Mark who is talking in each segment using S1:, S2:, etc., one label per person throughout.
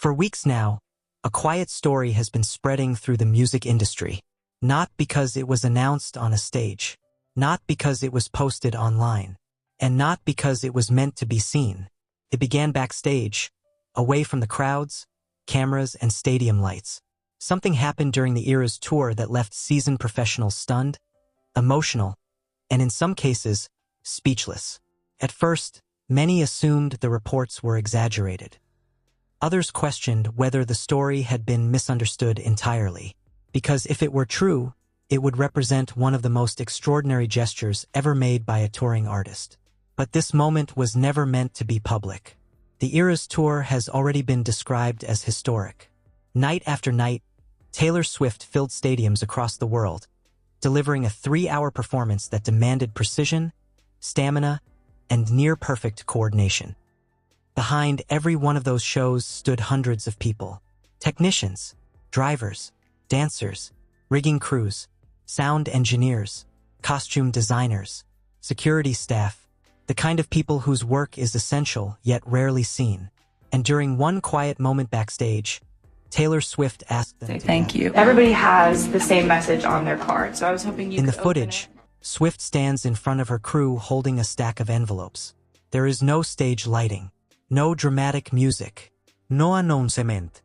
S1: For weeks now, a quiet story has been spreading through the music industry. Not because it was announced on a stage, not because it was posted online, and not because it was meant to be seen. It began backstage, away from the crowds, cameras, and stadium lights. Something happened during the Eras tour that left seasoned professionals stunned, emotional, and in some cases, speechless. At first, many assumed the reports were exaggerated. Others questioned whether the story had been misunderstood entirely, because if it were true, it would represent one of the most extraordinary gestures ever made by a touring artist. But this moment was never meant to be public. The Eras tour has already been described as historic. Night after night, Taylor Swift filled stadiums across the world, delivering a 3-hour performance that demanded precision, stamina, and near-perfect coordination. Behind every one of those shows stood hundreds of people. Technicians, drivers, dancers, rigging crews, sound engineers, costume designers, security staff, the kind of people whose work is essential yet rarely seen. And during one quiet moment backstage, Taylor Swift asked them to
S2: thank you. Everybody has the same message on their card, so I was hoping you
S1: In
S2: could
S1: the footage, Swift stands in front of her crew holding a stack of envelopes. There is no stage lighting, no dramatic music, no announcement.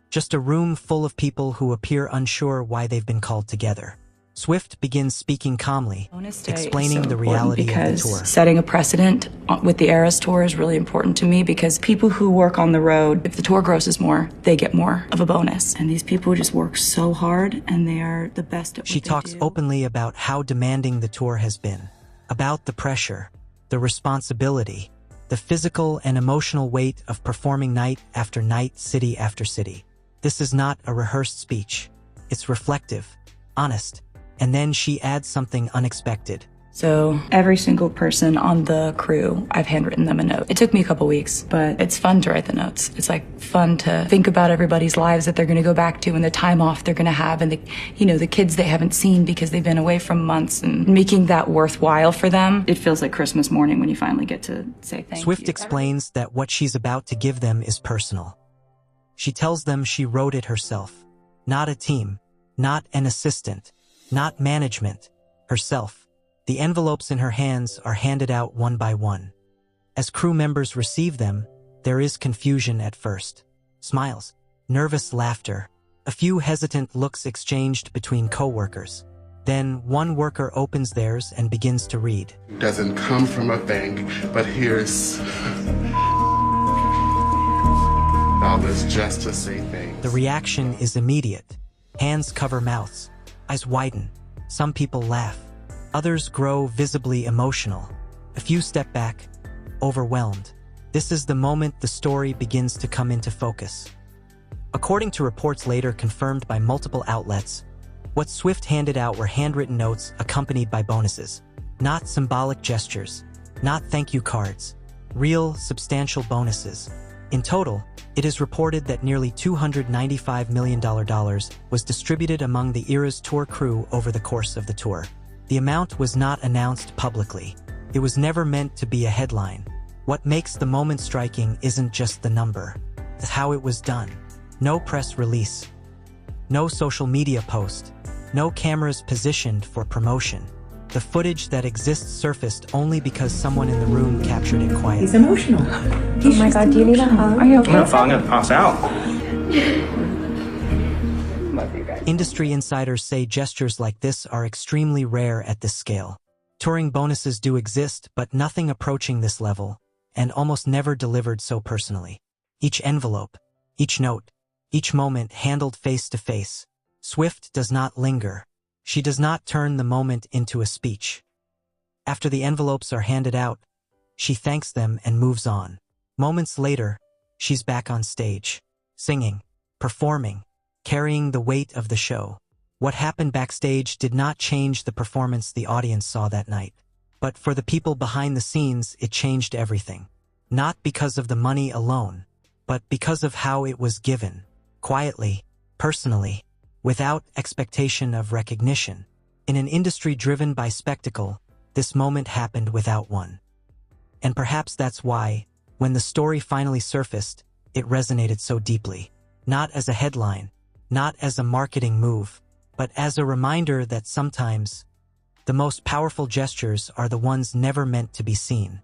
S1: Just a room full of people who appear unsure why they've been called together. Swift begins speaking calmly, explaining the reality of the tour.
S2: Setting a precedent with the Eras tour is really important to me because people who work on the road, if the tour grosses more, they get more of a bonus. And these people just work so hard and they are the best at what
S1: She talks openly about how demanding the tour has been, about the pressure, the responsibility, the physical and emotional weight of performing night after night, city after city. This is not a rehearsed speech. It's reflective, honest, and then she adds something unexpected.
S2: So every single person on the crew, I've handwritten them a note. It took me a couple weeks, but it's fun to write the notes. It's like fun to think about everybody's lives that they're going to go back to and the time off they're going to have and the kids they haven't seen because they've been away from months and making that worthwhile for them. It feels like Christmas morning when you finally get to say thank you.
S1: Swift explains that what she's about to give them is personal. She tells them she wrote it herself, not a team, not an assistant, not management, herself. The envelopes in her hands are handed out one by one. As crew members receive them, there is confusion at first. Smiles, nervous laughter, a few hesitant looks exchanged between co-workers. Then one worker opens theirs and begins to read.
S3: Doesn't come from a bank, but here's dollars just to say thanks.
S1: The reaction is immediate. Hands cover mouths. Eyes widen. Some people laugh. Others grow visibly emotional. A few step back, overwhelmed. This is the moment the story begins to come into focus. According to reports later confirmed by multiple outlets, what Swift handed out were handwritten notes accompanied by bonuses. Not symbolic gestures, not thank you cards. Real, substantial bonuses. In total, it is reported that nearly $295 million was distributed among the Eras tour crew over the course of the tour. The amount was not announced publicly. It was never meant to be a headline. What makes the moment striking isn't just the number, it's how it was done. No press release, no social media post, no cameras positioned for promotion. The footage that exists surfaced only because someone in the room captured it quietly.
S4: He's emotional. Oh my God, do you need a hug? Are you okay?
S5: I'm gonna pass out.
S4: Love you guys.
S1: Industry insiders say gestures like this are extremely rare at this scale. Touring bonuses do exist, but nothing approaching this level, and almost never delivered so personally. Each envelope, each note, each moment handled face to face. Swift does not linger. She does not turn the moment into a speech. After the envelopes are handed out, she thanks them and moves on. Moments later, she's back on stage, singing, performing, carrying the weight of the show. What happened backstage did not change the performance the audience saw that night. But for the people behind the scenes, it changed everything. Not because of the money alone, but because of how it was given. Quietly, personally, without expectation of recognition. In an industry driven by spectacle, this moment happened without one. And perhaps that's why, when the story finally surfaced, it resonated so deeply. Not as a headline, not as a marketing move, but as a reminder that sometimes the most powerful gestures are the ones never meant to be seen.